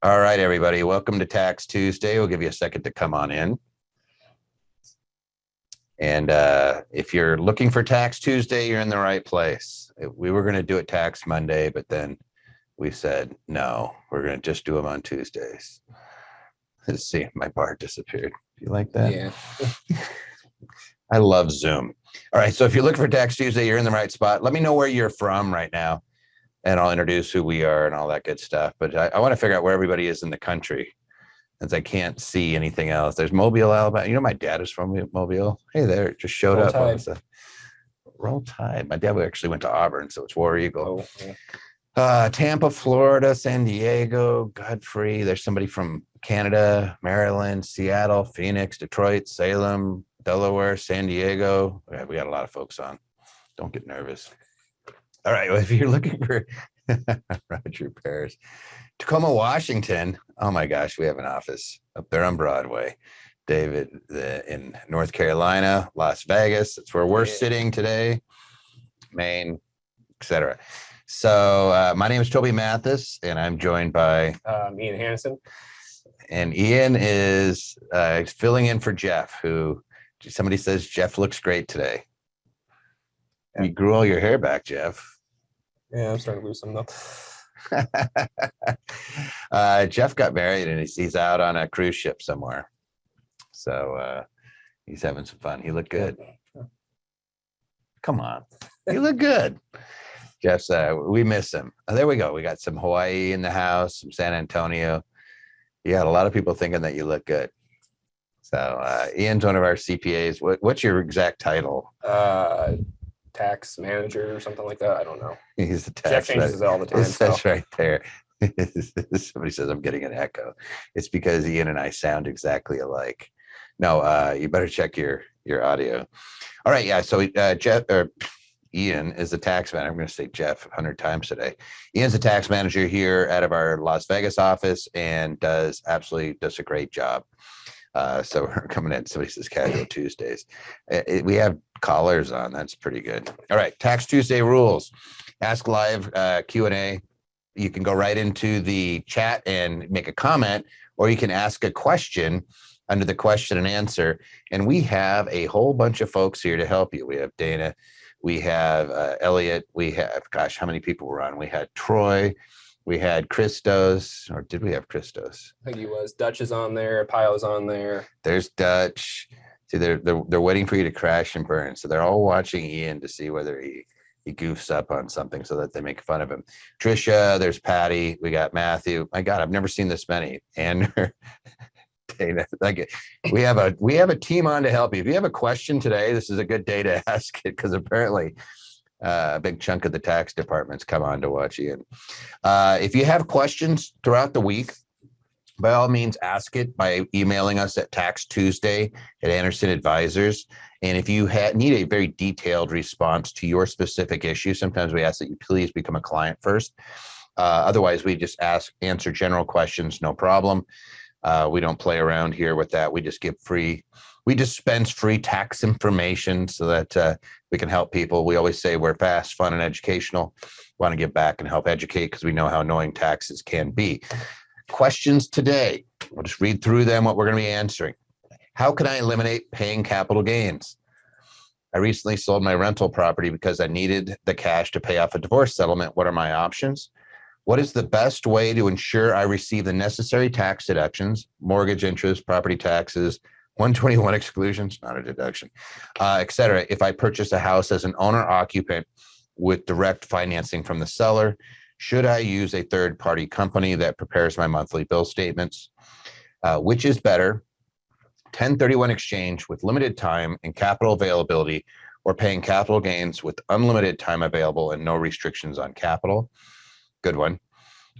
All right, everybody. Welcome to Tax Tuesday. We'll give you a second to come on in. And if you're looking for Tax Tuesday, you're in the right place. We were going to do it Tax Monday, but then we said, no, we're going to just do them on Tuesdays. Let's see, my bar disappeared. Do you like that? Yeah. I love Zoom. All right, so if you're looking for Tax Tuesday, you're in the right spot. Let me know where you're from right now, and I'll introduce who we are and all that good stuff. But I want to figure out where everybody is in the country, since I can't see anything else. There's Mobile, Alabama. You know, my dad is from Mobile. Hey there, it just showed up. Roll Tide. My dad actually went to Auburn, so it's War Eagle. Oh, yeah. Tampa, Florida, San Diego, Godfrey. There's somebody from Canada, Maryland, Seattle, Phoenix, Detroit, Salem, Delaware, San Diego. We got a lot of folks on. Don't get nervous. All right, well, if you're looking for Roger Paris, Tacoma, Washington. Oh my gosh, we have an office up there on Broadway. David in North Carolina, Las Vegas. That's where we're sitting today. Maine, etc. So my name is Toby Mathis, and I'm joined by Ian Hansen. And Ian is filling in for Jeff, who somebody says Jeff looks great today. You grew all your hair back, Jeff. Yeah, I'm starting to lose some though. Jeff got married and he's out on a cruise ship somewhere. So he's having some fun. He looked good. Come on. You look good. Jeff's, we miss him. Oh, there we go. We got some Hawaii in the house, some San Antonio. You got a lot of people thinking that you look good. So Ian's one of our CPAs. What's your exact title? Tax manager or something like that. I don't know. He's the tax Jeff changes it all the time. That's right there. Somebody says I'm getting an echo. It's because Ian and I sound exactly alike. No, you better check your audio. All right, yeah. So Ian is the tax manager. I'm going to say Jeff 100 times today. Ian's the tax manager here out of our Las Vegas office and does a great job. So we're coming in. Somebody says casual Tuesdays. We have callers on. That's pretty good. All right. Tax Tuesday rules. Ask live Q&A. You can go right into the chat and make a comment, or you can ask a question under the question and answer. And we have a whole bunch of folks here to help you. We have Dana. We have Elliot. We have, gosh, how many people were on? We had Troy. We had Christos, or did we have Christos? I think he was. Dutch is on there. Pio's on there. There's Dutch. See, they're waiting for you to crash and burn. So they're all watching Ian to see whether he goofs up on something so that they make fun of him. Trisha, there's Patty. We got Matthew. My God, I've never seen this many. And Dana, like we have a team on to help you. If you have a question today, this is a good day to ask it, because apparently a big chunk of the tax departments come on to watch Ian. If you have questions throughout the week, by all means, ask it by emailing us at taxtuesday@Anderson Advisors. And if you need a very detailed response to your specific issue, sometimes we ask that you please become a client first. Otherwise, we just answer general questions, no problem. We don't play around here with that. We dispense free tax information so that we can help people. We always say we're fast, fun, and educational. We want to give back and help educate because we know how annoying taxes can be. Questions today. We'll just read through them, what we're going to be answering. How can I eliminate paying capital gains? I recently sold my rental property because I needed the cash to pay off a divorce settlement. What are my options? What is the best way to ensure I receive the necessary tax deductions, mortgage interest, property taxes, 121 exclusions, not a deduction, et cetera, if I purchase a house as an owner-occupant with direct financing from the seller? Should I use a third-party company that prepares my monthly bill statements? Which is better, 1031 exchange with limited time and capital availability, or paying capital gains with unlimited time available and no restrictions on capital? Good one.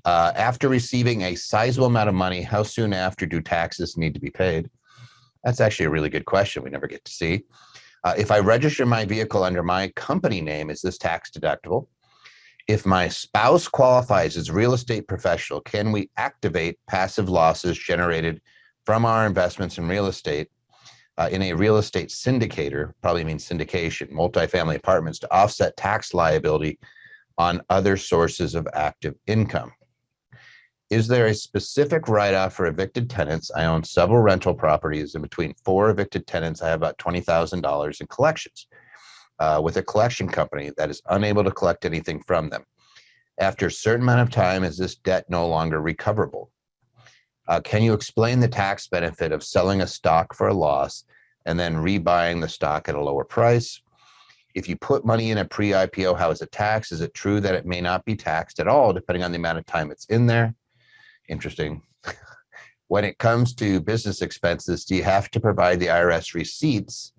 After receiving a sizable amount of money, how soon after do taxes need to be paid? That's actually a really good question we never get to see. If I register my vehicle under my company name, is this tax deductible? If my spouse qualifies as real estate professional, can we activate passive losses generated from our investments in real estate in a real estate syndicator, probably means syndication, multifamily apartments, to offset tax liability on other sources of active income? Is there a specific write-off for evicted tenants? I own several rental properties, and between 4 evicted tenants, I have about $20,000 in collections with a collection company that is unable to collect anything from them. After a certain amount of time, is this debt no longer recoverable? Can you explain the tax benefit of selling a stock for a loss and then rebuying the stock at a lower price? If you put money in a pre-IPO, how is it taxed? Is it true that it may not be taxed at all, depending on the amount of time it's in there? Interesting. When it comes to business expenses, do you have to provide the IRS receipts,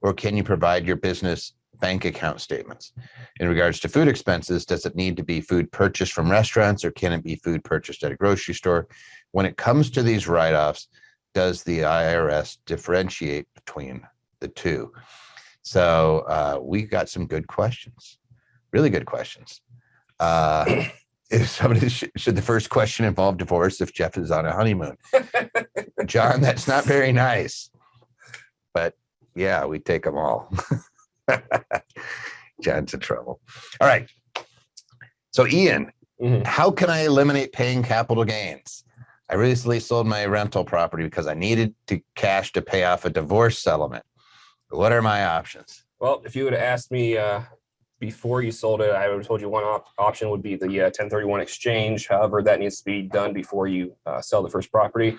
or can you provide your business bank account statements? In regards to food expenses, does it need to be food purchased from restaurants, or can it be food purchased at a grocery store? When it comes to these write-offs, does the IRS differentiate between the two? So we got some good questions, really good questions. If somebody should the first question involve divorce if Jeff is on a honeymoon? John, that's not very nice. But yeah, we take them all. John's in trouble. All right. So Ian, how can I eliminate paying capital gains? I recently sold my rental property because I needed cash to pay off a divorce settlement. What are my options? Well, if you would have asked me before you sold it, I would have told you one option would be the 1031 exchange. However, that needs to be done before you sell the first property.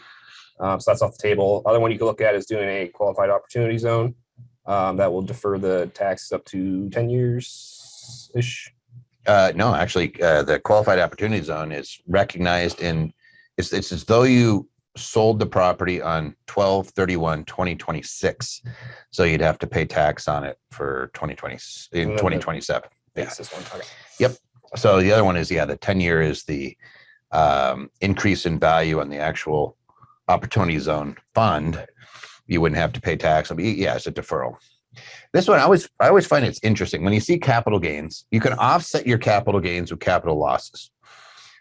So that's off the table. Other one you can look at is doing a qualified opportunity zone that will defer the taxes up to 10 years-ish. No, actually, the qualified opportunity zone is recognized in, it's as though you sold the property on 12/31/2026. So you'd have to pay tax on it for 2027. Yeah. Okay. Yep. So the other one is, the 10-year is the increase in value on the actual opportunity zone fund. You wouldn't have to pay tax. Yeah, it's a deferral. This one, I always find it's interesting. When you see capital gains, you can offset your capital gains with capital losses.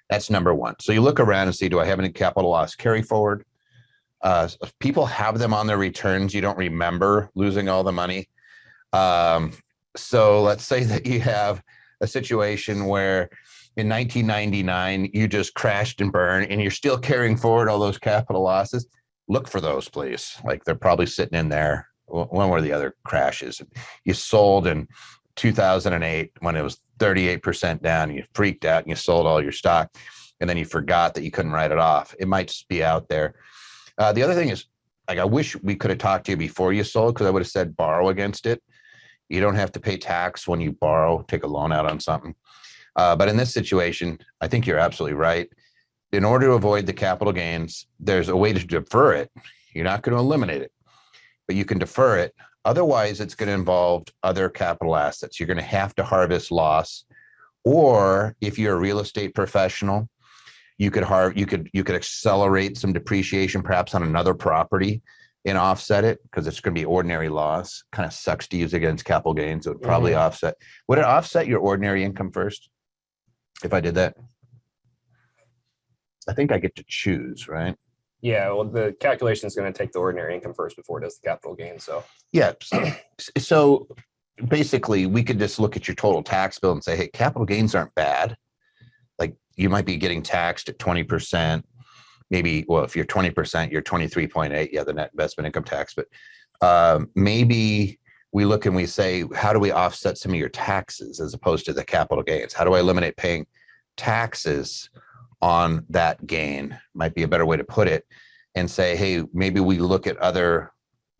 That's number one. So you look around and see, do I have any capital loss carry forward? If people have them on their returns, you don't remember losing all the money. So let's say that you have a situation where in 1999, you just crashed and burned and you're still carrying forward all those capital losses. Look for those, please. Like they're probably sitting in there, one or the other crashes. You sold in 2008 when it was 38% down, and you freaked out and you sold all your stock, and then you forgot that you couldn't write it off. It might just be out there. The other thing is, like, I wish we could have talked to you before you sold, because I would have said borrow against it. You don't have to pay tax when you borrow, take a loan out on something. But in this situation, I think you're absolutely right. In order to avoid the capital gains, there's a way to defer it. You're not going to eliminate it, but you can defer it. Otherwise, it's going to involve other capital assets. You're going to have to harvest loss, or if you're a real estate professional, you could accelerate some depreciation, perhaps on another property, and offset it, because it's going to be ordinary loss. Kind of sucks to use against capital gains. It would probably offset. Would it offset your ordinary income first if I did that? I think I get to choose, right? Yeah, well, the calculation is going to take the ordinary income first before it does the capital gain. So yeah. So basically, we could just look at your total tax bill and say, hey, capital gains aren't bad. Like, you might be getting taxed at 20%. Maybe, well, if you're 20%, you're 23.8. Yeah, the net investment income tax. But maybe we look and we say, how do we offset some of your taxes as opposed to the capital gains? How do I eliminate paying taxes on that gain? Might be a better way to put it, and say, hey, maybe we look at other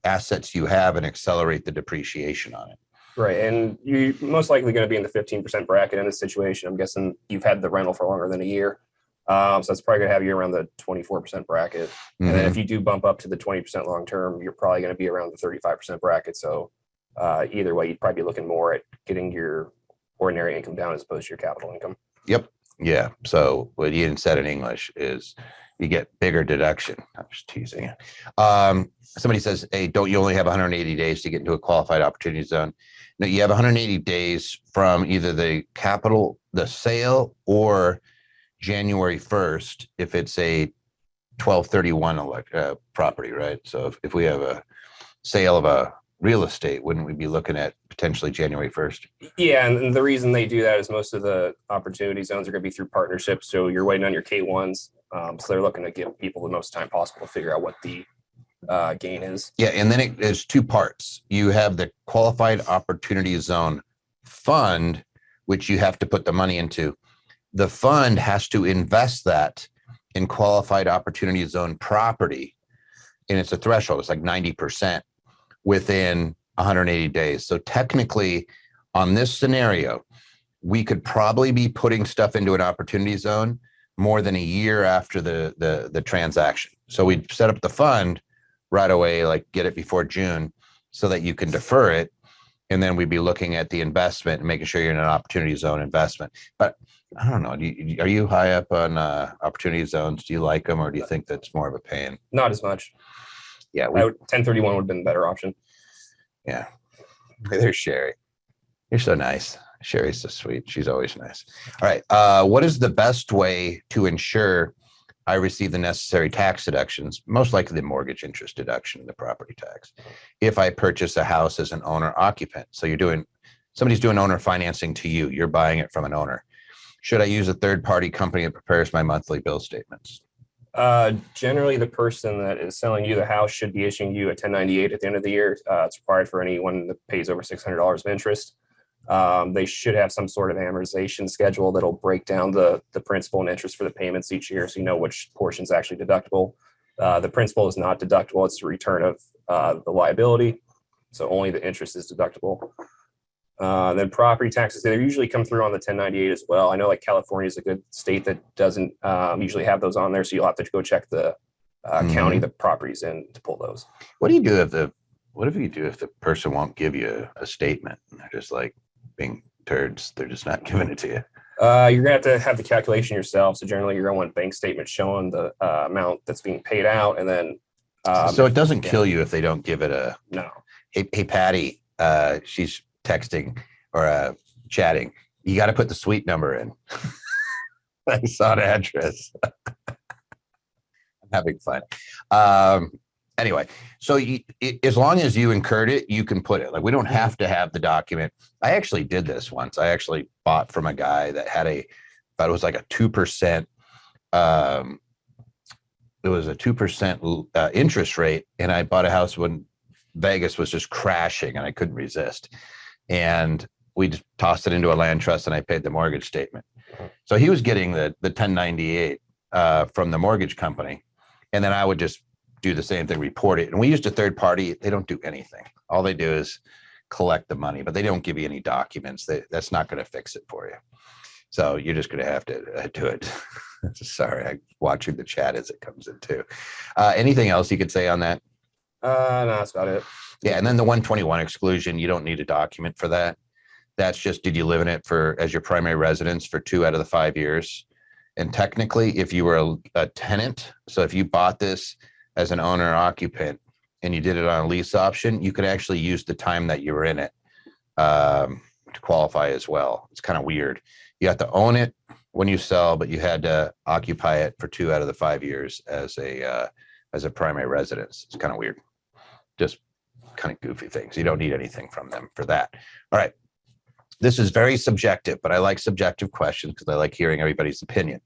assets you have and accelerate the depreciation on it. Right. And you're most likely going to be in the 15% bracket in this situation. I'm guessing you've had the rental for longer than a year. So that's probably going to have you around the 24% bracket. And then if you do bump up to the 20% long term, you're probably going to be around the 35% bracket. So either way, you'd probably be looking more at getting your ordinary income down as opposed to your capital income. Yep. Yeah. So what Ian said in English is you get bigger deduction. I'm just teasing it. Somebody says, hey, don't you only have 180 days to get into a qualified opportunity zone? No, you have 180 days from either the sale, or January 1st, if it's a 12/31 property, right? So if we have a sale of a real estate, wouldn't we be looking at potentially January 1st? Yeah, and the reason they do that is most of the opportunity zones are going to be through partnerships. So you're waiting on your K1s. So they're looking to give people the most time possible to figure out what the gain is. Yeah, and then there's two parts. You have the qualified opportunity zone fund, which you have to put the money into. The fund has to invest that in qualified opportunity zone property, and it's a threshold. It's like 90% within 180 days. So technically, on this scenario, we could probably be putting stuff into an opportunity zone more than a year after the transaction. So we'd set up the fund right away, like get it before June so that you can defer it. And then we'd be looking at the investment and making sure you're in an opportunity zone investment. But I don't know, are you high up on opportunity zones? Do you like them, or do you think that's more of a pain? Not as much. Yeah. 1031 would have been a better option. Yeah. There's Sherry. You're so nice. Sherry's so sweet. She's always nice. All right. What is the best way to ensure I receive the necessary tax deductions, most likely the mortgage interest deduction and the property tax, if I purchase a house as an owner occupant? So somebody's doing owner financing to you. You're buying it from an owner. Should I use a third party company that prepares my monthly bill statements? Generally, the person that is selling you the house should be issuing you a 1098 at the end of the year. It's required for anyone that pays over $600 of interest. They should have some sort of amortization schedule that'll break down the principal and interest for the payments each year, so you know which portion is actually deductible. The principal is not deductible. It's a return of the liability, so only the interest is deductible. Then property taxes, they usually come through on the 1098 as well. I know like California is a good state that doesn't usually have those on there, so you'll have to go check the county the property's in to pull those. What do you do if the person won't give you a statement? They're just like being turds. They're just not giving it to you. You're gonna have to have the calculation yourself. So generally, you're gonna want bank statements showing the amount that's being paid out, and then. So it doesn't kill you if they don't give it a. No. Hey Patty, she's texting or chatting. You got to put the suite number in. I saw the address. I'm having fun. Anyway, so as long as you incurred it, you can put it. Like, we don't have to have the document. I actually did this once. I actually bought from a guy that had thought it was like a 2%. It was a 2% interest rate, and I bought a house when Vegas was just crashing, and I couldn't resist. And we just tossed it into a land trust, and I paid the mortgage statement. So he was getting the 1098 from the mortgage company, and then I would just do the same thing, report it. And we used a third party. They don't do anything. All they do is collect the money, but they don't give you any documents. That's not going to fix it for you. So you're just going to have to do it. Sorry, I'm watching the chat as it comes in too. Anything else you could say on that? No, that's about it. Yeah, and then the 121 exclusion, you don't need a document for that. That's just, did you live in it as your primary residence for 2 out of the 5 years? And technically, if you were a tenant, so if you bought this as an owner occupant and you did it on a lease option, you could actually use the time that you were in it to qualify as well. It's kind of weird. You have to own it when you sell, but you had to occupy it for 2 out of the 5 years as a primary residence. It's kind of weird. Just kind of goofy things. You don't need anything from them for that. All right. This is very subjective, but I like subjective questions because I like hearing everybody's opinion.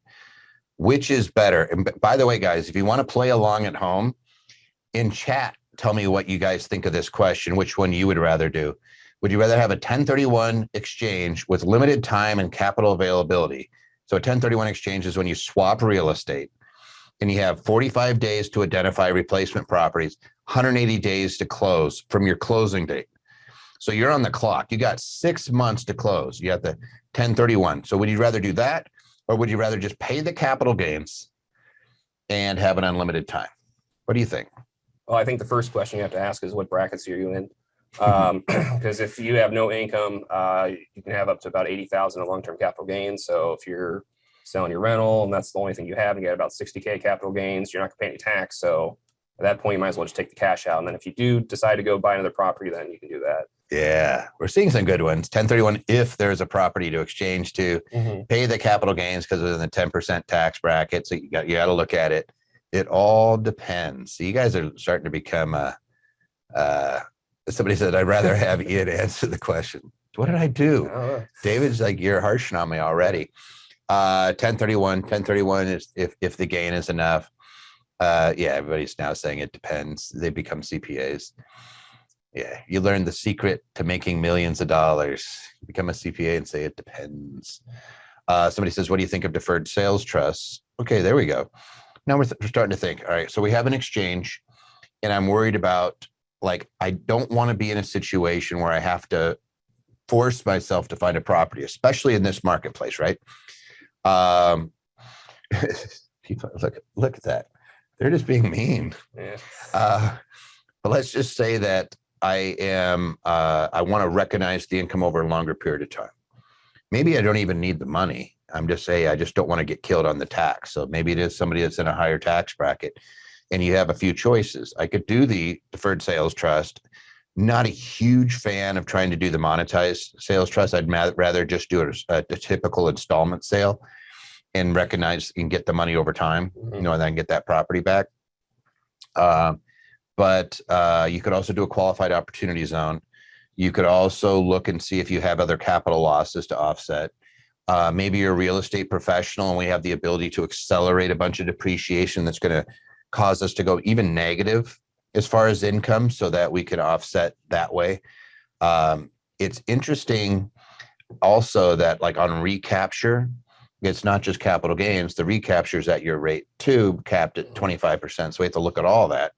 Which is better? And by the way, guys, if you want to play along at home, in chat, tell me what you guys think of this question, which one you would rather do. Would you rather have a 1031 exchange with limited time and capital availability? So a 1031 exchange is when you swap real estate and you have 45 days to identify replacement properties, 180 days to close from your closing date. So you're on the clock. You got 6 months to close. You have the 1031. So would you rather do that, or would you rather just pay the capital gains and have an unlimited time? What do you think? Well, I think the first question you have to ask is what brackets are you in? Because if you have no income, you can have up to about 80,000 of long-term capital gains. So if you're selling your rental and that's the only thing you have, and you get about 60K capital gains, you're not gonna pay any tax. So at that point, you might as well just take the cash out. And then if you do decide to go buy another property, then you can do that. Yeah, we're seeing some good ones. 1031, if there's a property to exchange to, pay the capital gains because it's in the 10% tax bracket. So you got to look at it. It all depends. So you guys are starting to become somebody said, I'd rather have Ian answer the question. What did I do? David's like, you're harshing on me already. 1031 is if the gain is enough. Yeah, everybody's now saying it depends. They become CPAs. Yeah, you learn the secret to making millions of dollars. You become a CPA and say it depends. Somebody says, what do you think of deferred sales trusts? Okay, there we go. Now we're starting to think, all right, so we have an exchange and I'm worried about, like, I don't want to be in a situation where I have to force myself to find a property, especially in this marketplace, right? People, look at that. They're just being mean. Yeah. But let's just say that I want to recognize the income over a longer period of time. Maybe I don't even need the money. I'm just saying I just don't want to get killed on the tax. So maybe it is somebody that's in a higher tax bracket and you have a few choices. I could do the deferred sales trust. Not a huge fan of trying to do the monetized sales trust. I'd rather just do a typical installment sale and recognize and get the money over time, and then get that property back. But you could also do a qualified opportunity zone. You could also look and see if you have other capital losses to offset. Maybe you're a real estate professional and we have the ability to accelerate a bunch of depreciation that's going to cause us to go even negative as far as income so that we can offset that way. It's interesting also that, like, on recapture, it's not just capital gains. The recapture is at your rate too, capped at 25%. So we have to look at all that.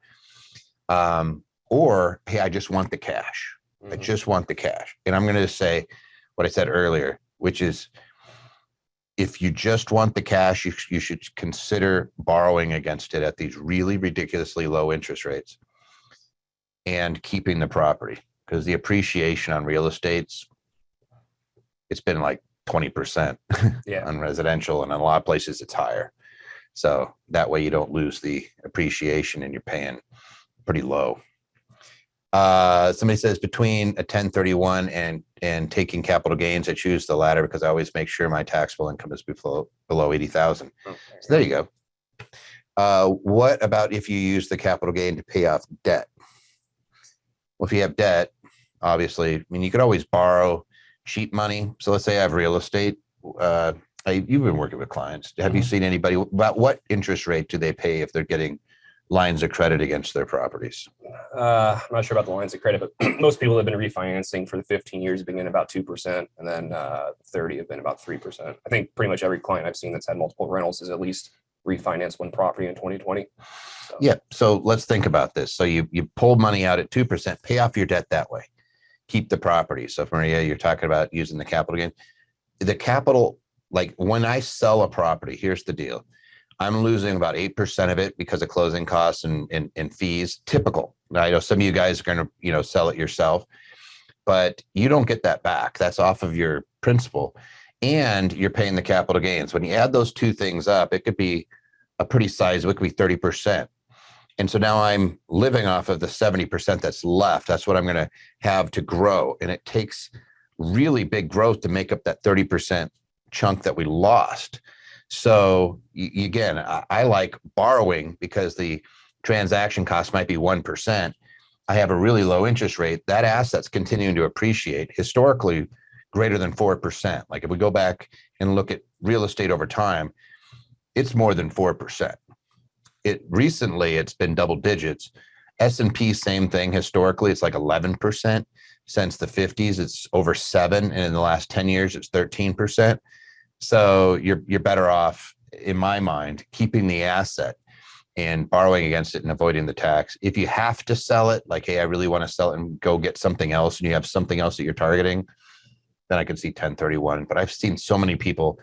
Or, hey, I just want the cash. I just want the cash. And I'm going to say what I said earlier, which is, if you just want the cash, you should consider borrowing against it at these really ridiculously low interest rates and keeping the property, because the appreciation on real estate's, it's been like 20% on residential, and in a lot of places it's higher. So that way you don't lose the appreciation and you're paying pretty low. Somebody says, between a 1031 and taking capital gains, I choose the latter because I always make sure my taxable income is below 80,000. Okay. So there you go. What about if you use the capital gain to pay off debt? Well, if you have debt, obviously, I mean, you could always borrow cheap money. So let's say I have real estate. You've been working with clients. Have you seen anybody about what interest rate do they pay if they're getting lines of credit against their properties? I'm not sure about the lines of credit, but most people have been refinancing for the 15 years have been getting about 2%, and then 30 have been about 3%. I think pretty much every client I've seen that's had multiple rentals has at least refinanced one property in 2020. So. Yeah. So let's think about this. So you pull money out at 2%, pay off your debt that way, keep the property. So Maria, you're talking about using the capital gain. The capital, like when I sell a property, here's the deal. I'm losing about 8% of it because of closing costs and fees. Typical. Now, I know some of you guys are going to, sell it yourself, but you don't get that back. That's off of your principal, and you're paying the capital gains. When you add those two things up, it could be a pretty sizable. It could be 30%. And so now I'm living off of the 70% that's left. That's what I'm going to have to grow. And it takes really big growth to make up that 30% chunk that we lost. So again, I like borrowing because the transaction cost might be 1%. I have a really low interest rate. That asset's continuing to appreciate, historically greater than 4%. Like if we go back and look at real estate over time, it's more than 4%. Recently it's been double digits. S&P, same thing. Historically, it's like 11%. Since the 50s, it's over 7%. And in the last 10 years, it's 13%. So you're better off, in my mind, keeping the asset and borrowing against it and avoiding the tax. If you have to sell it, like, hey, I really want to sell it and go get something else, and you have something else that you're targeting, then I can see 1031. But I've seen so many people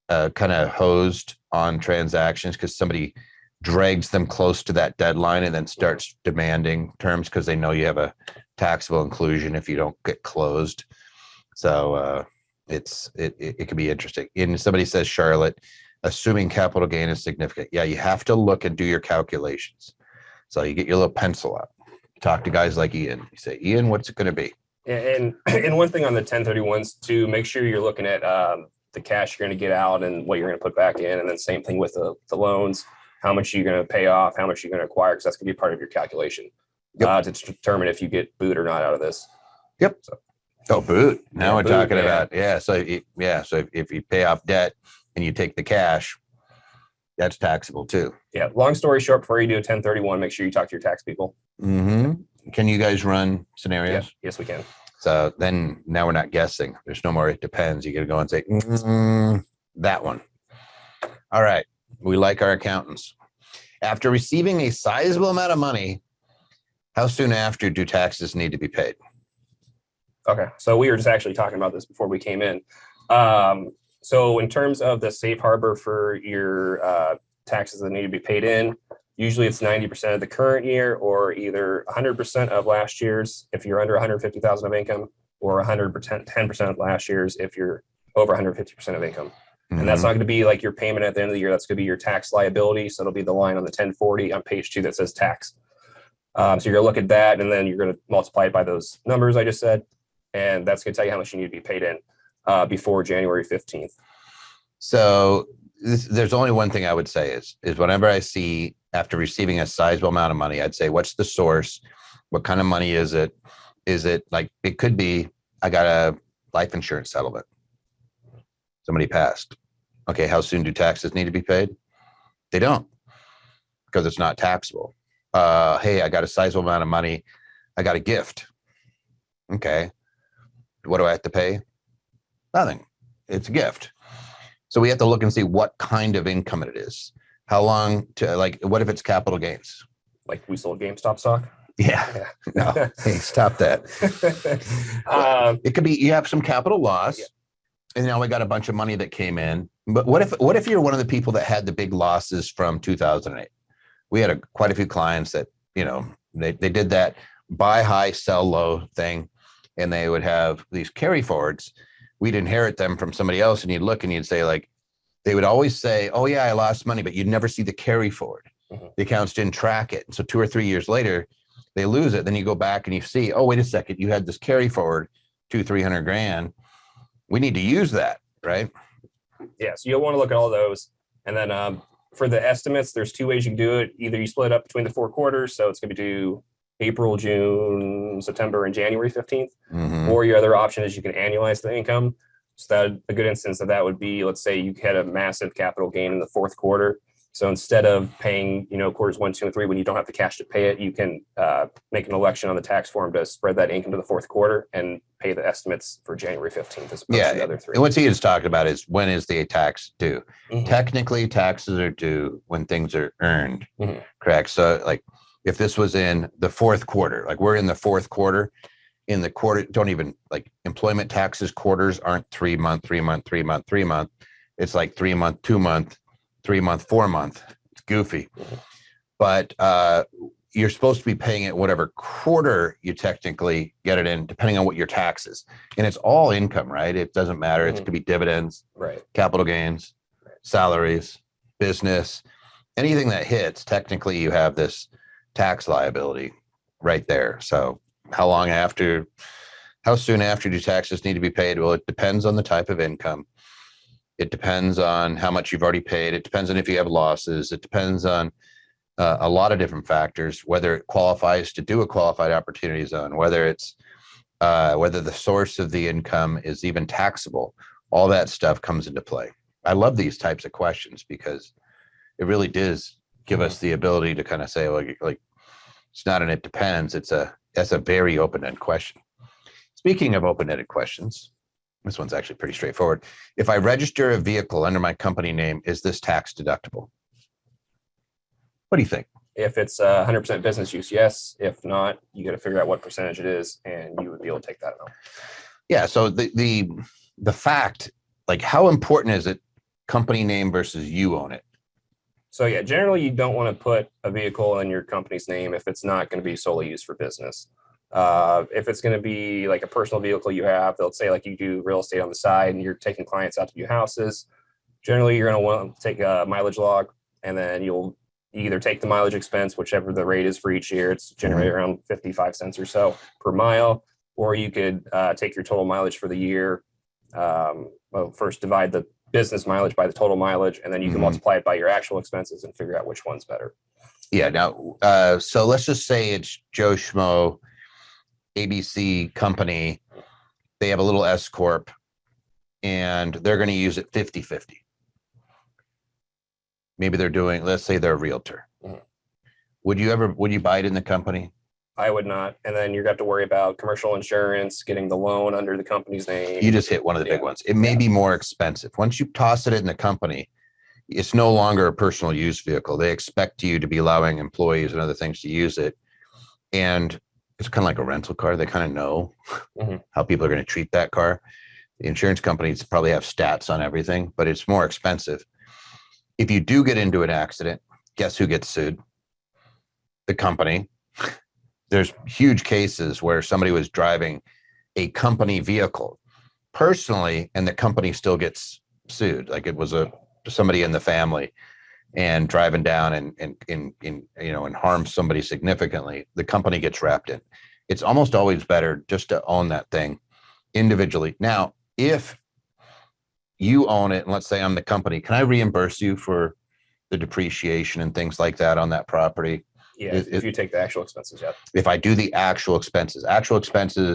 kind of hosed on transactions because somebody drags them close to that deadline and then starts demanding terms because they know you have a taxable inclusion if you don't get closed. So it can be interesting. And somebody says, Charlotte, assuming capital gain is significant. Yeah, you have to look and do your calculations. So you get your little pencil out, talk to guys like Ian. You say, Ian, what's it going to be? And one thing on the 1031s too, make sure you're looking at the cash you're going to get out and what you're going to put back in. And then same thing with the loans, how much you're going to pay off, how much you're going to acquire, because that's going to be part of your calculation to determine if you get booed or not out of this. Yep. So. Oh, boot. Now Yeah, we're boot, talking yeah. about, yeah. So, so if you pay off debt and you take the cash, that's taxable too. Yeah. Long story short, before you do a 1031, make sure you talk to your tax people. Can you guys run scenarios? Yeah. Yes, we can. So then now we're not guessing. There's no more, it depends. You got to go and say, that one. All right. We like our accountants. After receiving a sizable amount of money, how soon after do taxes need to be paid? Okay. So we were just actually talking about this before we came in. So in terms of the safe harbor for your taxes that need to be paid in, usually it's 90% of the current year or either 100% of last year's if you're under 150,000 of income, or 100%, 10% of last year's if you're over 150% of income. And that's not going to be like your payment at the end of the year. That's going to be your tax liability. So it'll be the line on the 1040 on page 2 that says tax. So you're going to look at that, and then you're going to multiply it by those numbers I just said. And that's going to tell you how much you need to be paid in before January 15th. So there's only one thing I would say is whenever I see after receiving a sizable amount of money, I'd say, what's the source? What kind of money is it? Is it like, it could be, I got a life insurance settlement. Somebody passed. Okay, how soon do taxes need to be paid? They don't, because it's not taxable. Hey, I got a sizable amount of money. I got a gift. Okay. What do I have to pay? Nothing. It's a gift. So we have to look and see what kind of income it is. How long to, like, what if it's capital gains? Like we sold GameStop stock? Yeah. No, hey, stop that. It could be, you have some capital loss. Yeah. And now we got a bunch of money that came in. But what if you're one of the people that had the big losses from 2008? We had quite a few clients that, they did that buy high, sell low thing, and they would have these carry forwards. We'd inherit them from somebody else, and you'd look and you'd say, like, they would always say, oh yeah, I lost money, but you'd never see the carry forward. The accounts didn't track it. So 2 or 3 years later, they lose it. Then you go back and you see, oh, wait a second, you had this carry forward, 200-300 grand. We need to use that, right? Yeah, so you'll want to look at all those. And then for the estimates, there's 2 ways you can do it. Either you split it up between the 4 quarters, so it's going to be due April, June, September, and January 15th. Or your other option is you can annualize the income. So that a good instance of that would be, let's say you had a massive capital gain in the 4th quarter. So instead of paying, quarters 1, 2, and 3 when you don't have the cash to pay it, you can make an election on the tax form to spread that income to the 4th quarter and pay the estimates for January 15th as opposed to the other 3. And what he is talking about is, when is the tax due? Technically, taxes are due when things are earned, correct? So like if this was in the 4th quarter, like we're in the 4th quarter, in the quarter, don't even, like, employment taxes quarters aren't 3 month, 3 month, 3 month, 3 month. It's like 3 month, 2 month, 3 month, 4 month. It's goofy. But you're supposed to be paying it whatever quarter you technically get it in, depending on what your taxes. And it's all income, right? It doesn't matter. It could be dividends, capital gains, salaries, business, anything that hits. Technically, you have this tax liability right there. So how soon after do taxes need to be paid? Well, it depends on the type of income. It depends on how much you've already paid. It depends on if you have losses. It depends on a lot of different factors, whether it qualifies to do a qualified opportunity zone, whether it's whether the source of the income is even taxable. All that stuff comes into play. I love these types of questions because it really does give us the ability to kind of say, like it's not an it depends. That's a very open-ended question. Speaking of open-ended questions, this one's actually pretty straightforward. If I register a vehicle under my company name, is this tax deductible? What do you think? If it's 100% business use, yes. If not, you got to figure out what percentage it is, and you would be able to take that out. Yeah. So the fact, like, how important is it, company name versus you own it? So yeah, generally you don't want to put a vehicle in your company's name if it's not going to be solely used for business. If it's going to be like a personal vehicle you have, they'll say like you do real estate on the side and you're taking clients out to view houses. Generally, you're going to want to take a mileage log, and then you'll either take the mileage expense, whichever the rate is for each year. It's generally around 55 cents or so per mile, or you could take your total mileage for the year. First divide the business mileage by the total mileage, and then you can multiply it by your actual expenses and figure out which one's better. Yeah. Now, so let's just say it's Joe Schmo, ABC company. they have a little S corp and they're going to use it 50-50. Maybe they're doing, let's say they're a realtor. Mhm. Would you buy it in the company? I would not. And then you're got to worry about commercial insurance, getting the loan under the company's name. You just hit one of the big ones. It may be more expensive. Once you toss it in the company, it's no longer a personal use vehicle. They expect you to be allowing employees and other things to use it. And it's kind of like a rental car. They kind of know how people are going to treat that car. The insurance companies probably have stats on everything, but it's more expensive. If you do get into an accident, guess who gets sued? The company. There's huge cases where somebody was driving a company vehicle personally, and the company still gets sued. Like it was somebody in the family and driving down and harms somebody significantly. The company gets wrapped in. It's almost always better just to own that thing individually. Now, if you own it, and let's say I'm the company, can I reimburse you for the depreciation and things like that on that property? Yeah, if you take the actual expenses, yeah. If I do the actual expenses,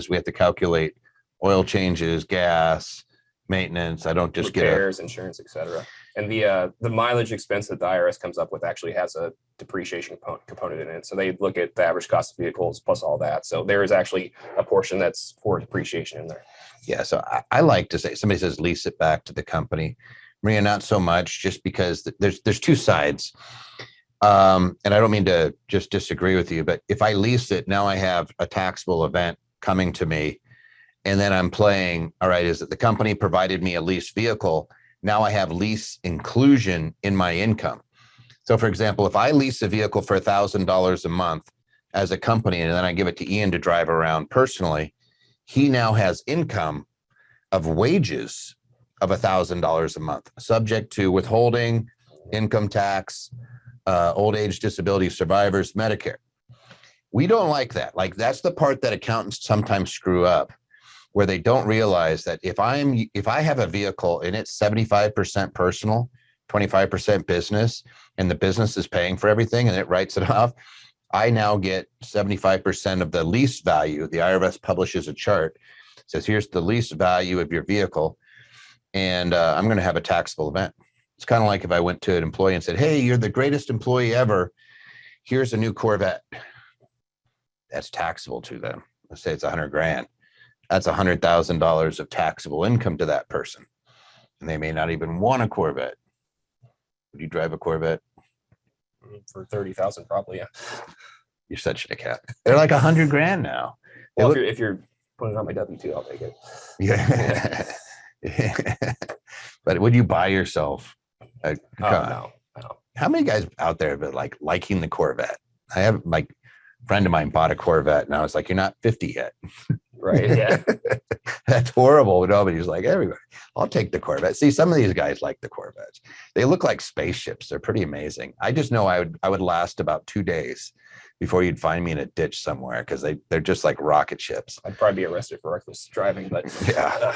we have to calculate oil changes, gas, maintenance. I don't just repairs, insurance, etc. And the mileage expense that the IRS comes up with actually has a depreciation component in it. So they look at the average cost of vehicles plus all that. So there is actually a portion that's for depreciation in there. Yeah. So I like to say, somebody says lease it back to the company. Maria, not so much, just because there's two sides. And I don't mean to just disagree with you, but if I lease it, now I have a taxable event coming to me. And then I'm playing, all right, is it the company provided me a leased vehicle? Now I have lease inclusion in my income. So for example, if I lease a vehicle for $1,000 a month as a company, and then I give it to Ian to drive around personally, he now has income of wages of $1,000 a month, subject to withholding, income tax, old age disability survivors, Medicare. We don't like that. Like that's the part that accountants sometimes screw up, where they don't realize that if I have a vehicle and it's 75% personal, 25% business, and the business is paying for everything and it writes it off, I now get 75% of the lease value. The IRS publishes a chart, says here's the lease value of your vehicle, and I'm going to have a taxable event. It's kind of like if I went to an employee and said, hey, you're the greatest employee ever. Here's a new Corvette. That's taxable to them. Let's say it's $100,000. That's $100,000 of taxable income to that person. And they may not even want a Corvette. Would you drive a Corvette? For 30,000, probably, yeah. You're such a cat. They're like $100,000 now. Well, if you're putting it on my W-2, I'll take it. Yeah. But would you buy yourself a car? No. How many guys out there have been like liking the Corvette? I have like a friend of mine bought a Corvette and I was like, you're not 50 yet. Right. Yeah. That's horrible. Nobody's like, everybody, I'll take the Corvette. See, some of these guys like the Corvettes. They look like spaceships. They're pretty amazing. I just know I would last about 2 days before you'd find me in a ditch somewhere, because they're just like rocket ships. I'd probably be arrested for reckless driving, but yeah.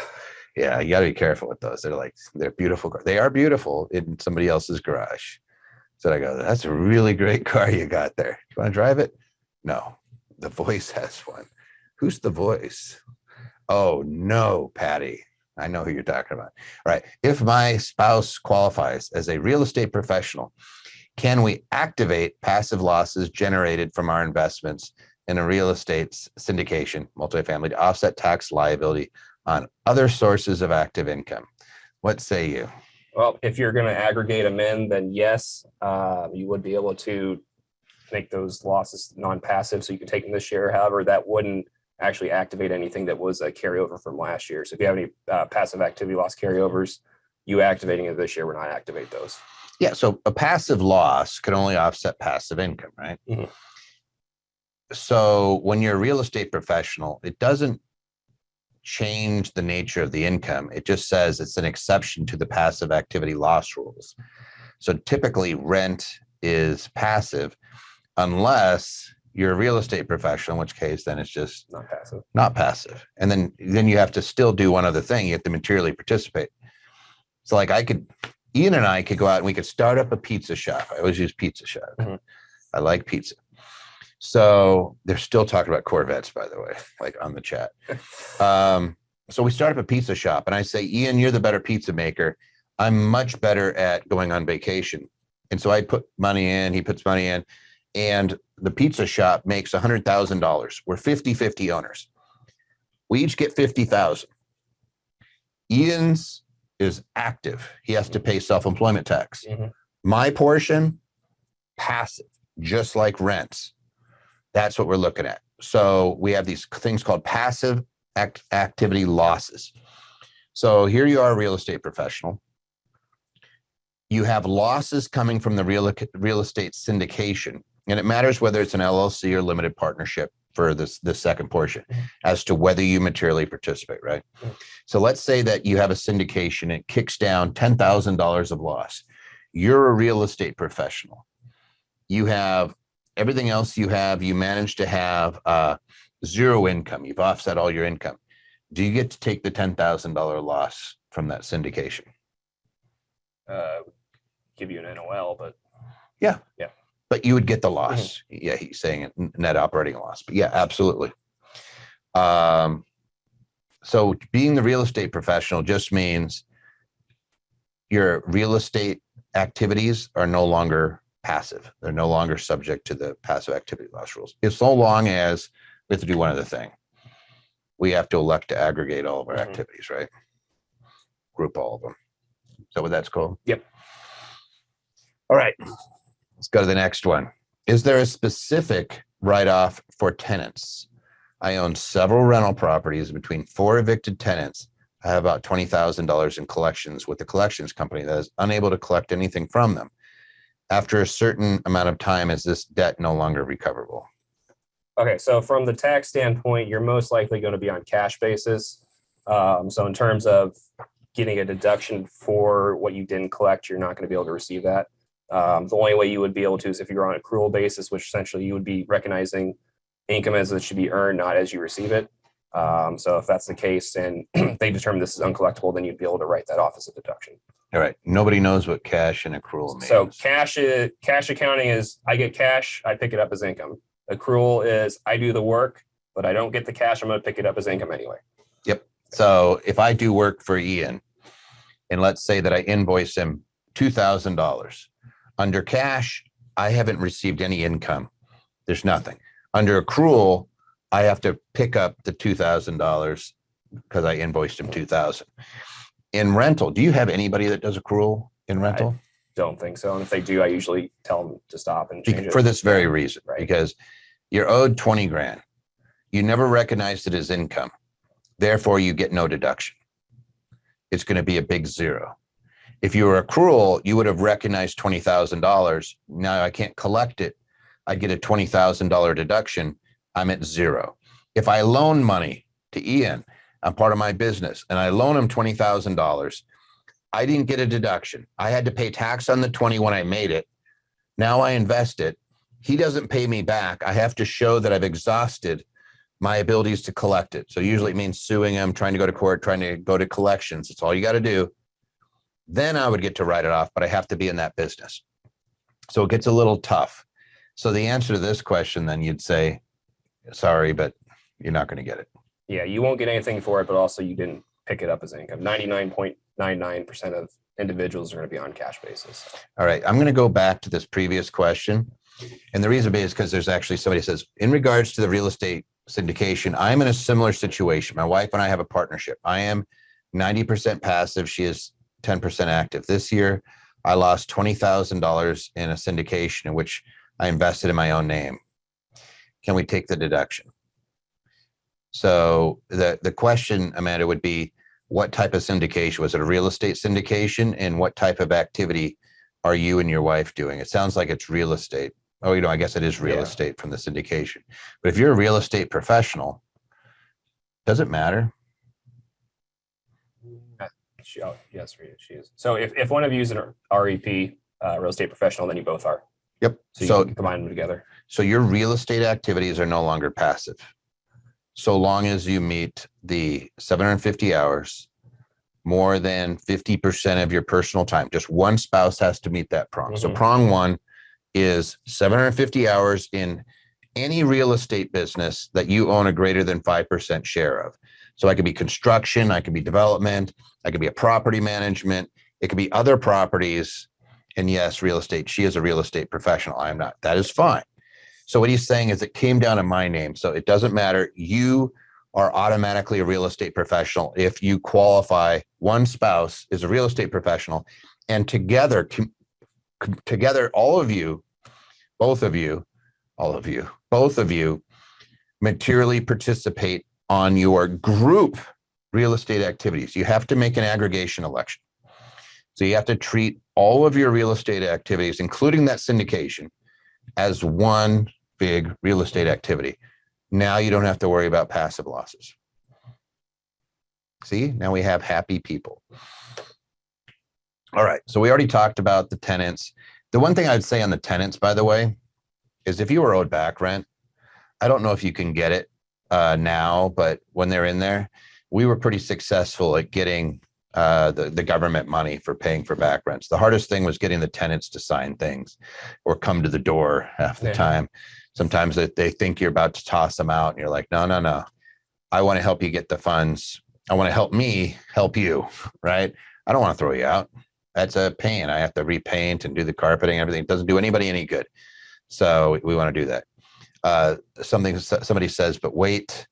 Yeah, you got to be careful with those. They're beautiful. They are beautiful in somebody else's garage. So I go, that's a really great car you got there. You want to drive it? No, the voice has one. Who's the voice? Oh, no, Patty. I know who you're talking about. All right. If my spouse qualifies as a real estate professional, can we activate passive losses generated from our investments in a real estate syndication, multifamily, to offset tax liability on other sources of active income? What say you? Well, if you're going to aggregate them in, then yes, you would be able to make those losses non-passive, so you can take them this year. However, that wouldn't actually activate anything that was a carryover from last year. So if you have any passive activity loss carryovers, you activating it this year would not activate those. Yeah, so a passive loss can only offset passive income, right? Mm-hmm. So when you're a real estate professional, it doesn't change the nature of the income. It just says it's an exception to the passive activity loss rules. So typically rent is passive unless you're a real estate professional, in which case then it's just not passive. And then you have to still do one other thing. You have to materially participate. So like Ian and I could go out and we could start up a pizza shop. I always use pizza shop. Mm-hmm. I like pizza. So they're still talking about Corvettes, by the way, like on the chat. So we start up a pizza shop and I say, Ian, you're the better pizza maker. I'm much better at going on vacation. And so I put money in, he puts money in, and the pizza shop makes $100,000. We're 50-50 owners. We each get 50,000. Ian's is active. He has to pay self-employment tax. My portion, passive, just like rents. That's what we're looking at. So we have these things called passive activity losses. So here you are, a real estate professional. You have losses coming from the real estate syndication, and it matters whether it's an LLC or limited partnership for the second portion as to whether you materially participate, right? So let's say that you have a syndication, it kicks down $10,000 of loss. You're a real estate professional. You have everything else you manage to have zero income. You've offset all your income. Do you get to take the $10,000 loss from that syndication? Give you an NOL, but yeah. But you would get the loss. Yeah, he's saying it, net operating loss. But yeah, absolutely. So being the real estate professional just means your real estate activities are no longer passive. They're no longer subject to the passive activity loss rules. It's so long as we have to do one other thing. We have to elect to aggregate all of our activities, right? Group all of them. Is that what that's called? Yep. All right, let's go to the next one. Is there a specific write-off for tenants? I own several rental properties between 4 evicted tenants. I have about $20,000 in collections with the collections company that is unable to collect anything from them. After a certain amount of time, is this debt no longer recoverable? Okay, so from the tax standpoint, you're most likely going to be on cash basis. So in terms of getting a deduction for what you didn't collect, you're not going to be able to receive that. The only way you would be able to is if you're on accrual basis, which essentially you would be recognizing income as it should be earned, not as you receive it. So if that's the case and they determine this is uncollectible, then you'd be able to write that off as a deduction. All right. Nobody knows what cash and accrual means. So cash accounting is I get cash, I pick it up as income. Accrual is I do the work, but I don't get the cash. I'm going to pick it up as income anyway. Yep. So if I do work for Ian, and let's say that I invoice him $2,000 under cash, I haven't received any income. There's nothing. Under accrual, I have to pick up the $2,000 because I invoiced him $2,000. In rental, do you have anybody that does accrual in rental? I don't think so. And if they do, I usually tell them to stop and change it. For this very reason, right? Because you're owed 20 grand. You never recognized it as income. Therefore, you get no deduction. It's going to be a big zero. If you were accrual, you would have recognized $20,000. Now I can't collect it. I'd get a $20,000 deduction. I'm at zero. If I loan money to Ian, I'm part of my business, and I loan him $20,000. I didn't get a deduction. I had to pay tax on the 20 when I made it. Now I invest it. He doesn't pay me back. I have to show that I've exhausted my abilities to collect it. So usually it means suing him, trying to go to court, trying to go to collections. It's all you got to do. Then I would get to write it off, but I have to be in that business. So it gets a little tough. So the answer to this question, then you'd say, sorry, but you're not going to get it. Yeah, you won't get anything for it, but also you didn't pick it up as income. 99.99% of individuals are going to be on cash basis. All right, I'm going to go back to this previous question. And the reason is because there's actually somebody says, in regards to the real estate syndication, I'm in a similar situation. My wife and I have a partnership. I am 90% passive. She is 10% active. This year, I lost $20,000 in a syndication in which I invested in my own name. Can we take the deduction? So the question, Amanda, would be, what type of syndication? Was it a real estate syndication? And what type of activity are you and your wife doing? It sounds like it's real estate. Oh, I guess it is real estate from the syndication. But if you're a real estate professional, does it matter? Yes, she is. So if one of you is an REP, real estate professional, then you both are. Yep. So you can combine them together. So your real estate activities are no longer passive. So long as you meet the 750 hours, more than 50% of your personal time. Just one spouse has to meet that prong. So prong one is 750 hours in any real estate business that you own a greater than 5% share of. So I could be construction, I could be development, I could be a property management, it could be other properties. And yes, real estate. She is a real estate professional. I am not. That is fine. So what he's saying is it came down to my name. So it doesn't matter. You are automatically a real estate professional if you qualify. One spouse is a real estate professional, and together, all of you, both of you, both of you materially participate on your group real estate activities. You have to make an aggregation election. So you have to treat all of your real estate activities, including that syndication, as one big real estate activity. Now you don't have to worry about passive losses. See, now we have happy people. All right, so we already talked about the tenants. The one thing I'd say on the tenants, by the way, is if you were owed back rent, I don't know if you can get it now, but when they're in there, we were pretty successful at getting the government money for paying for back rents. The hardest thing was getting the tenants to sign things or come to the door half the time. Sometimes they think you're about to toss them out and you're like, no, no, no. I want to help you get the funds. I want to help me help you, right? I don't want to throw you out. That's a pain. I have to repaint and do the carpeting and everything. It doesn't do anybody any good. So we want to do that. Somebody says, but wait,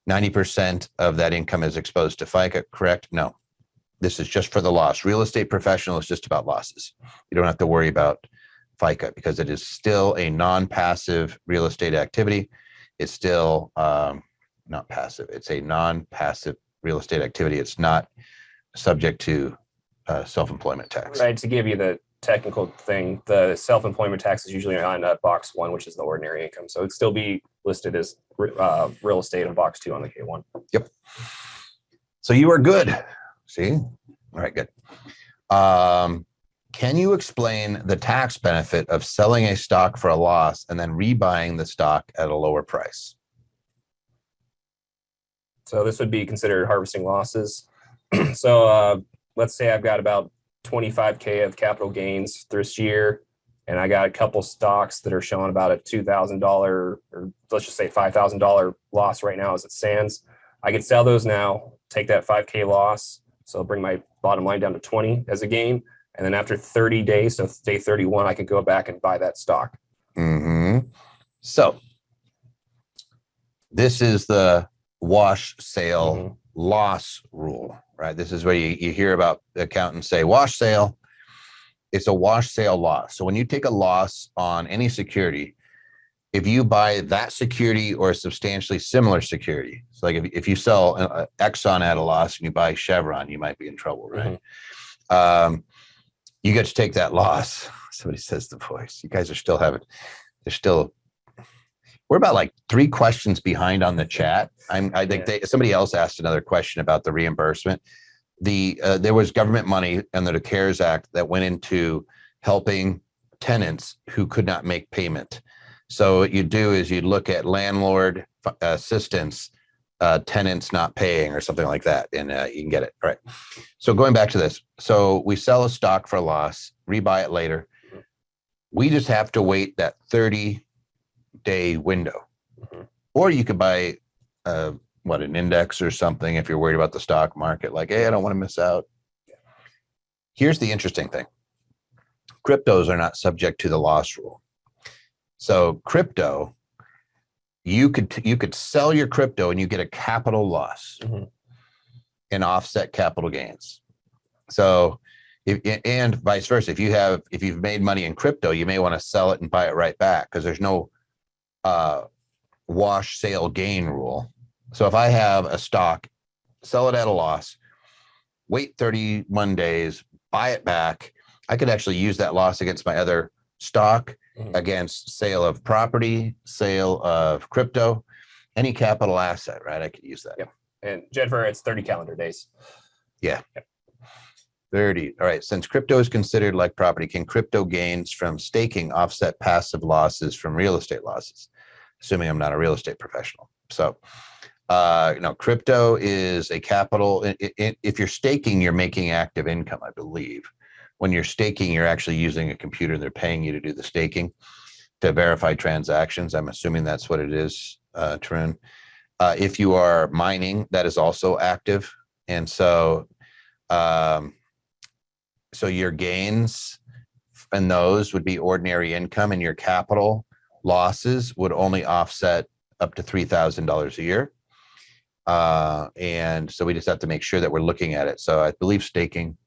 90% of that income is exposed to FICA, correct? No. This is just for the loss. Real estate professional is just about losses. You don't have to worry about FICA because it is still a non-passive real estate activity. It's still not passive. It's a non-passive real estate activity. It's not subject to self-employment tax. Right. To give you the technical thing, the self-employment tax is usually on box 1, which is the ordinary income. So it'd still be listed as real estate on box 2 on the K1. Yep. So you are good. See? All right, good. Can you explain the tax benefit of selling a stock for a loss and then rebuying the stock at a lower price? So this would be considered harvesting losses. So let's say I've got about 25K of capital gains this year, and I got a couple stocks that are showing about a $2,000 or let's just say $5,000 loss right now as it stands. I could sell those now, take that 5K loss. So I'll bring my bottom line down to 20 as a gain. And then after 30 days, so day 31, I can go back and buy that stock. Mm-hmm. So this is the wash sale loss rule, right? This is where you hear about the accountants say wash sale. It's a wash sale loss. So when you take a loss on any security, if you buy that security or a substantially similar security, so like if you sell Exxon at a loss and you buy Chevron, you might be in trouble, right? You get to take that loss. Somebody says the voice. You guys are still we're about like 3 questions behind on the chat. I think somebody else asked another question about the reimbursement. There was government money under the CARES Act that went into helping tenants who could not make payment. So what you do is you look at landlord assistance, tenants not paying or something like that, and you can get it. All right. So going back to this. So we sell a stock for a loss, rebuy it later. We just have to wait that 30-day window. Or you could buy an index or something if you're worried about the stock market, like, hey, I don't want to miss out. Here's the interesting thing. Cryptos are not subject to the loss rule. So crypto, you could sell your crypto and you get a capital loss and offset capital gains. So and vice versa, if you've made money in crypto, you may want to sell it and buy it right back because there's no wash sale gain rule. So if I have a stock, sell it at a loss, wait 31 days, buy it back, I could actually use that loss against my other stock, against sale of property, sale of crypto, any capital asset, right? I could use that. Yep. And Jennifer, it's 30 calendar days. Yeah. Yep. 30. All right. Since crypto is considered like property, can crypto gains from staking offset passive losses from real estate losses? Assuming I'm not a real estate professional. So, crypto is a capital. If you're staking, you're making active income, I believe. When you're staking, you're actually using a computer and they're paying you to do the staking to verify transactions. I'm assuming that's what it is, Tarun. If you are mining, that is also active. And so, so your gains and those would be ordinary income, and your capital losses would only offset up to $3,000 a year. And so we just have to make sure that we're looking at it. So I believe staking,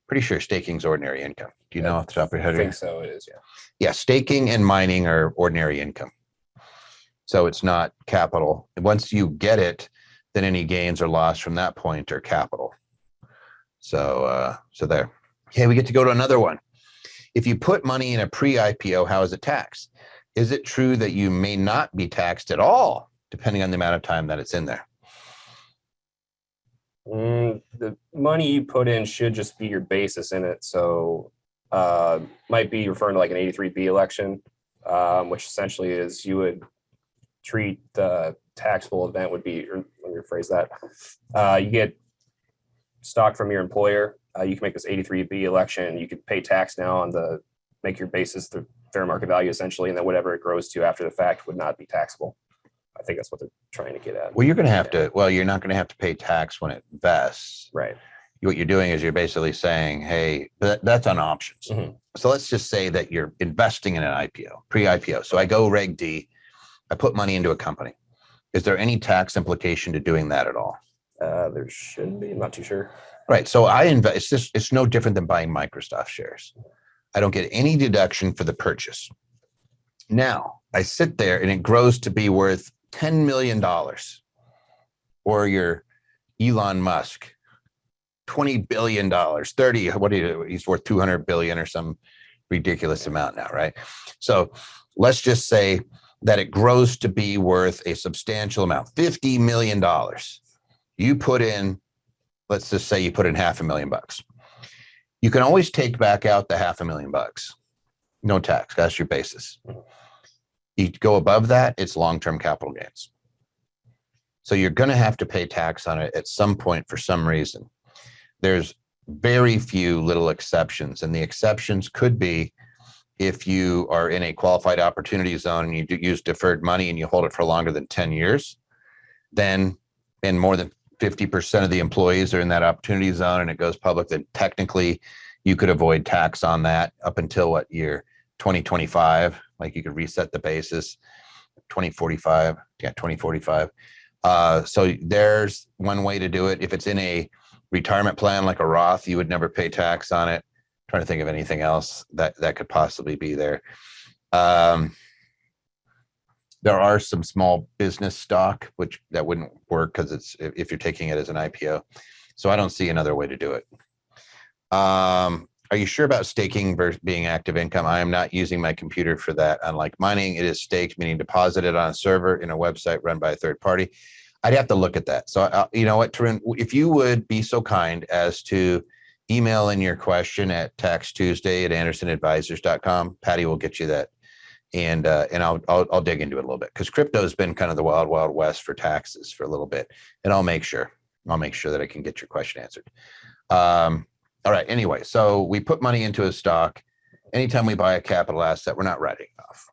pretty sure staking is ordinary income. Do you know off the top of your head? I think so, it is, yeah. Yeah, staking and mining are ordinary income. So it's not capital. Once you get it, then any gains or loss from that point are capital. So, so there. Okay, we get to go to another one. If you put money in a pre-IPO, how is it taxed? Is it true that you may not be taxed at all, depending on the amount of time that it's in there? The money you put in should just be your basis in it. So might be referring to like an 83B election, which essentially is you would treat the taxable event would be, or let me rephrase that. You get stock from your employer. You can make this 83B election. You could pay tax now on the, make your basis the fair market value essentially, and then whatever it grows to after the fact would not be taxable. I think that's what they're trying to get at. Well, you're going to have to, well, you're not going to have to pay tax when it vests. Right. What you're doing is you're basically saying, hey, that's on options. Mm-hmm. So let's just say that you're investing in an IPO, pre-IPO. So I go Reg D, I put money into a company. Is there any tax implication to doing that at all? There shouldn't be. I'm not too sure. Right. So I invest, it's no different than buying Microsoft shares. I don't get any deduction for the purchase. Now I sit there and it grows to be worth $10 million, or your Elon Musk, $20 billion, 30, what do you, he's worth 200 billion or some ridiculous amount now, right? So let's just say that it grows to be worth a substantial amount, $50 million. You put in, let's just say you put in $500,000. You can always take back out the $500,000. No tax, that's your basis. You go above that, it's long-term capital gains. So you're going to have to pay tax on it at some point for some reason. There's very few little exceptions, and the exceptions could be if you are in a qualified opportunity zone and you use deferred money and you hold it for longer than 10 years, then, and more than 50% of the employees are in that opportunity zone and it goes public, then technically you could avoid tax on that up until what year? 2025. Like you could reset the basis, 2045. Yeah, 2045. So there's one way to do it. If it's in a retirement plan like a Roth, you would never pay tax on it. I'm trying to think of anything else that could possibly be there. There are some small business stock, which that wouldn't work because it's if you're taking it as an IPO. So I don't see another way to do it. Are you sure about staking versus being active income? I am not using my computer for that. Unlike mining, it is staked, meaning deposited on a server in a website run by a third party. I'd have to look at that. So you know what, Tarun, if you would be so kind as to email in your question at taxtuesday@andersonadvisors.com, Patty will get you that. And I'll dig into it a little bit, because crypto has been kind of the wild, wild west for taxes for a little bit. And I'll make sure that I can get your question answered. All right. Anyway, so we put money into a stock. Anytime we buy a capital asset, we're not writing it off.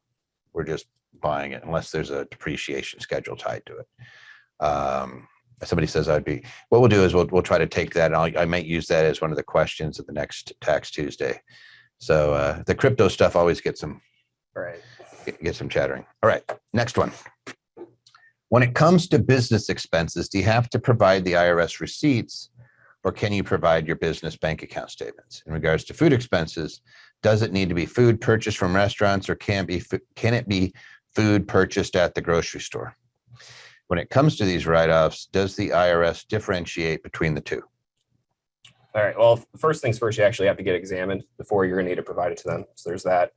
We're just buying it unless there's a depreciation schedule tied to it. Somebody says what we'll do is we'll try to take that. And I might use that as one of the questions at the next Tax Tuesday. So the crypto stuff always gets some, get some chattering. All right. Next one. When it comes to business expenses, do you have to provide the IRS receipts, or can you provide your business bank account statements? In regards to food expenses, does it need to be food purchased from restaurants, or can it be food purchased at the grocery store? When it comes to these write-offs, does the IRS differentiate between the two? All right. Well, first things first, you actually have to get examined before you're going to need to provide it to them. So there's that.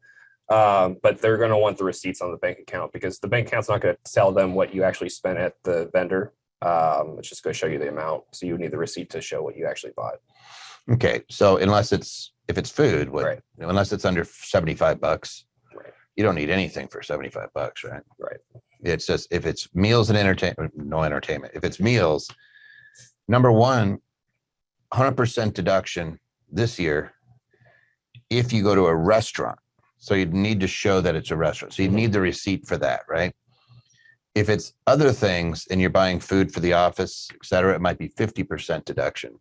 But they're going to want the receipts on the bank account, because the bank account's not going to tell them what you actually spent at the vendor. It's just going to show you the amount. So you would need the receipt to show what you actually bought. Okay. So if it's food, right. Unless it's under $75, right, you don't need anything for $75, right? Right. It's just, if it's meals and entertainment, no entertainment. If it's meals, number one, 100% deduction this year if you go to a restaurant. So you'd need to show that it's a restaurant. So you need the receipt for that, right? If it's other things and you're buying food for the office, et cetera, it might be 50% deduction,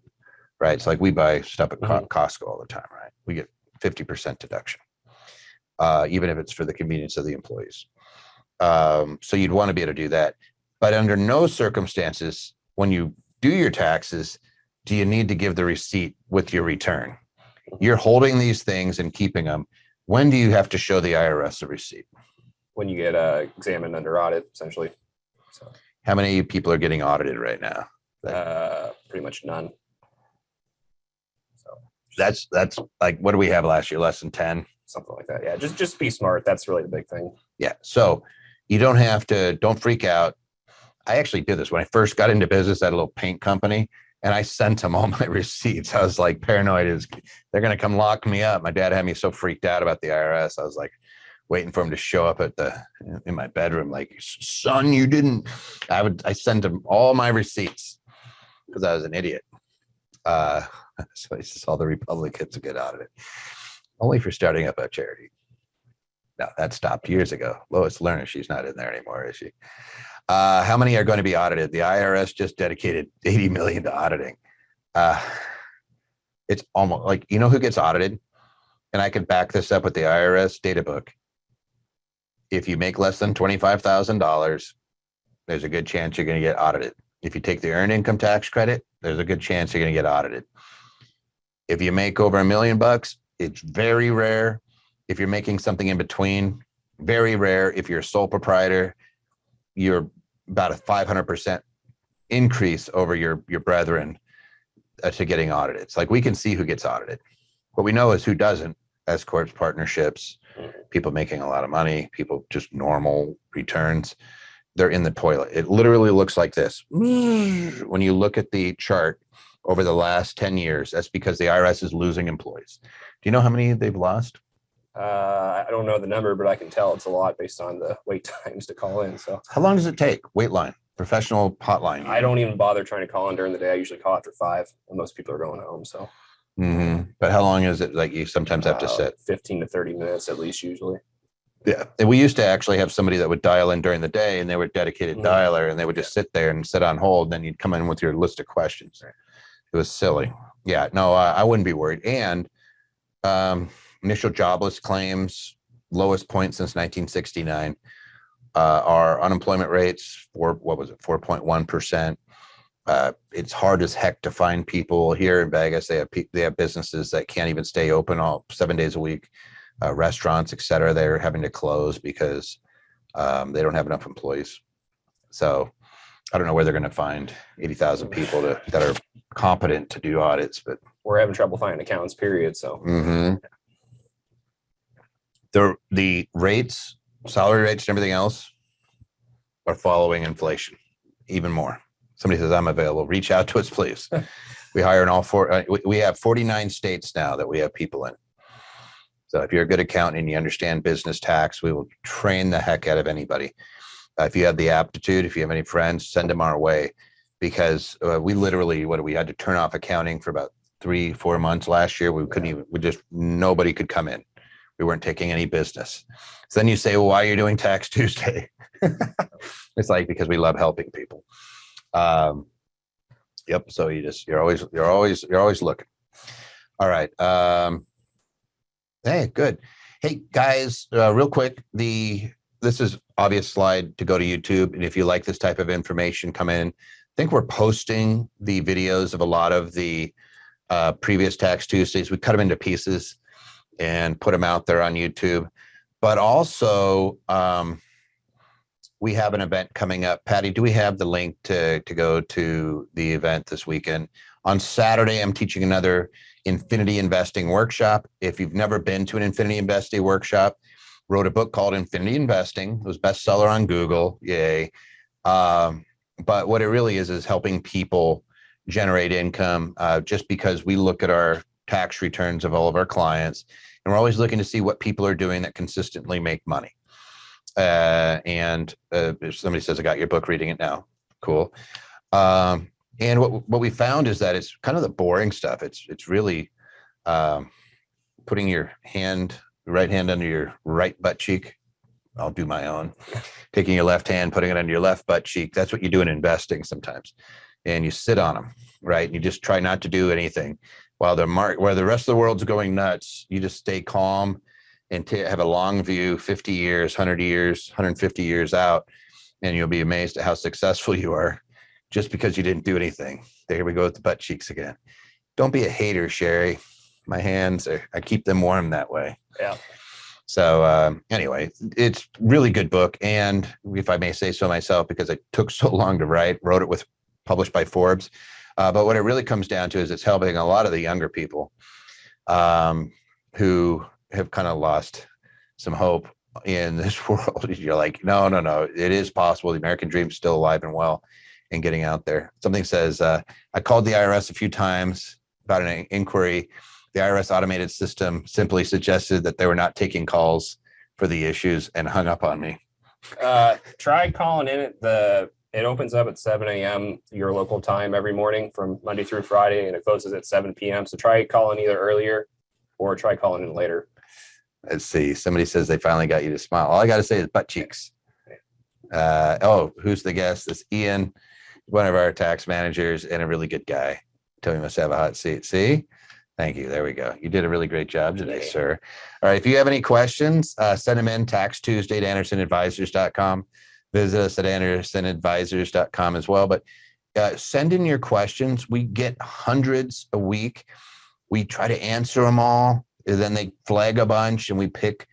right? It's like we buy stuff at Costco all the time, right? We get 50% deduction, even if it's for the convenience of the employees. So you'd want to be able to do that. But under no circumstances, when you do your taxes, do you need to give the receipt with your return? You're holding these things and keeping them. When do you have to show the IRS a receipt? When you get examined under audit, essentially. So, how many people are getting audited right now? Pretty much none. So that's like, what do we have last year? Less than 10? Something like that. Yeah, just be smart. That's really the big thing. Yeah. So you don't freak out. I actually did this when I first got into business at a little paint company, and I sent them all my receipts. I was like paranoid, they're going to come lock me up. My dad had me so freaked out about the IRS. I was like waiting for him to show up in my bedroom, like, son, you didn't. I sent him all my receipts because I was an idiot. So I saw the Republicans get audited, only for starting up a charity. No, that stopped years ago. Lois Lerner, she's not in there anymore, is she? How many are going to be audited? The IRS just dedicated $80 million to auditing. It's almost like, you know who gets audited? And I could back this up with the IRS data book. If you make less than $25,000, there's a good chance you're going to get audited. If you take the earned income tax credit, there's a good chance you're going to get audited. If you make over $1 million, it's very rare. If you're making something in between, very rare. If you're a sole proprietor, you're about a 500% increase over your brethren to getting audited. It's like, we can see who gets audited. What we know is who doesn't: S corps, partnerships, people making a lot of money, people just normal returns. They're in the toilet. It literally looks like this. When you look at the chart over the last 10 years, that's because the IRS is losing employees. Do you know how many they've lost? I don't know the number, but I can tell it's a lot based on the wait times to call in. So how long does it take? Wait line, professional hotline. I don't even bother trying to call in during the day. I usually call after 5 when most people are going home. So, but how long is it? Like, you sometimes have to sit 15 to 30 minutes at least, usually. Yeah. And we used to actually have somebody that would dial in during the day, and they were a dedicated dialer, and they would just sit there and sit on hold. And then you'd come in with your list of questions. It was silly. Yeah, no, I wouldn't be worried. And initial jobless claims, lowest point since 1969. Our unemployment rates for, 4.1%. It's hard as heck to find people here in Vegas. They have businesses that can't even stay open all 7 days a week. Restaurants, et cetera, they're having to close because they don't have enough employees. So I don't know where they're going to find 80,000 people that are competent to do audits, but we're having trouble finding accountants, period. So the rates, salary rates, and everything else are following inflation even more. Somebody says, I'm available. Reach out to us, please. We hire in all four. We have 49 states now that we have people in. So if you're a good accountant and you understand business tax, we will train the heck out of anybody. If you have the aptitude, if you have any friends, send them our way, because we literally, we had to turn off accounting for about 3-4 months last year. We couldn't even, nobody could come in. We weren't taking any business. So then you say, well, why are you doing Tax Tuesday? It's like, because we love helping people. Yep. So you're always looking. All right. Hey, good. Hey guys, real quick, this is obvious slide to go to YouTube. And if you like this type of information, come in. I think we're posting the videos of a lot of the previous Tax Tuesdays. We cut them into pieces and put them out there on YouTube. But also, we have an event coming up. Patty, do we have the link to go to the event this weekend? On Saturday, I'm teaching another Infinity Investing workshop. If you've never been to an Infinity Investing workshop, wrote a book called Infinity Investing. It was bestseller on Google. Yay. But what it really is helping people generate income, just because we look at our tax returns of all of our clients, and we're always looking to see what people are doing that consistently make money. And if somebody says, I got your book, reading it now. Cool. And what we found is that it's kind of the boring stuff. It's really putting your right hand under your right butt cheek, I'll do my own. Taking your left hand, putting it under your left butt cheek. That's what you do in investing sometimes. And you sit on them, right? And you just try not to do anything while the rest of the world's going nuts. You just stay calm and have a long view, 50 years, 100 years, 150 years out. And you'll be amazed at how successful you are just because you didn't do anything. There we go with the butt cheeks again. Don't be a hater, Sherry. My hands, I keep them warm that way. Yeah. So anyway, it's really good book. And if I may say so myself, because it took so long to write, wrote it published by Forbes. But what it really comes down to is it's helping a lot of the younger people who have kind of lost some hope in this world. You're like, no, it is possible. The American dream is still alive and well and getting out there. Something says, I called the IRS a few times about an inquiry. The IRS automated system simply suggested that they were not taking calls for the issues and hung up on me. Try calling in it opens up at 7 a.m. your local time every morning from Monday through Friday, and it closes at 7 p.m. So try calling either earlier or try calling in later. Let's see. Somebody says they finally got you to smile. All I got to say is butt cheeks. Who's the guest? It's Ian, one of our tax managers and a really good guy. Toby must have a hot seat. See? Thank you. There we go. You did a really great job today, sir. All right. If you have any questions, send them in Tax Tuesday to AndersonAdvisors.com. Visit us at AndersonAdvisors.com as well. But send in your questions. We get hundreds a week. We try to answer them all. And then they flag a bunch and we pick.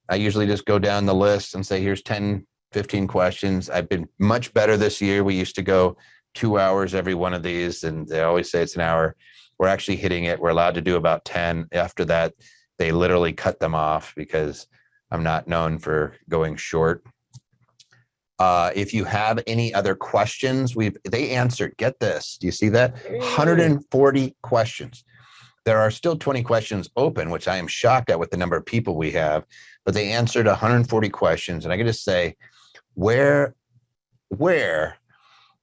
I usually just go down the list and say, here's 10, 15 questions. I've been much better this year. We used to go 2 hours every one of these, and they always say it's an hour. We're actually hitting it. We're allowed to do about 10. After that, they literally cut them off because I'm not known for going short. If you have any other questions, they answered. Get this. Do you see that? 140 questions. There are still 20 questions open, which I am shocked at with the number of people we have, but they answered 140 questions. And I can just say, where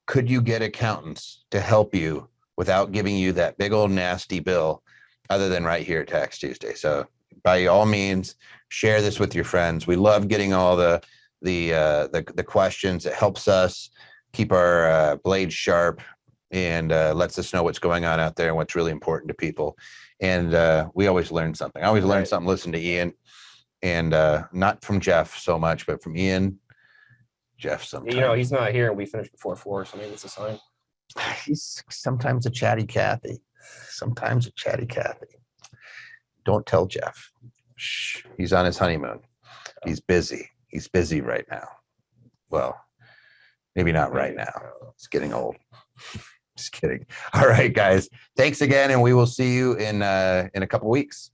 could you get accountants to help you without giving you that big old nasty bill other than right here at Tax Tuesday? So by all means, share this with your friends. We love getting all the questions. It helps us keep our blades sharp and lets us know what's going on out there and what's really important to people. And we always learn something. I always learn something, listen to Ian, and not from Jeff so much, but from Ian, Jeff sometimes. He's not here and we finished before 4, so maybe it's a sign. He's sometimes a chatty Cathy. Don't tell Jeff. Shh. He's on his honeymoon. He's busy. He's busy right now. Well, maybe not right now. It's getting old. Just kidding. All right, guys. Thanks again, and we will see you in a couple weeks.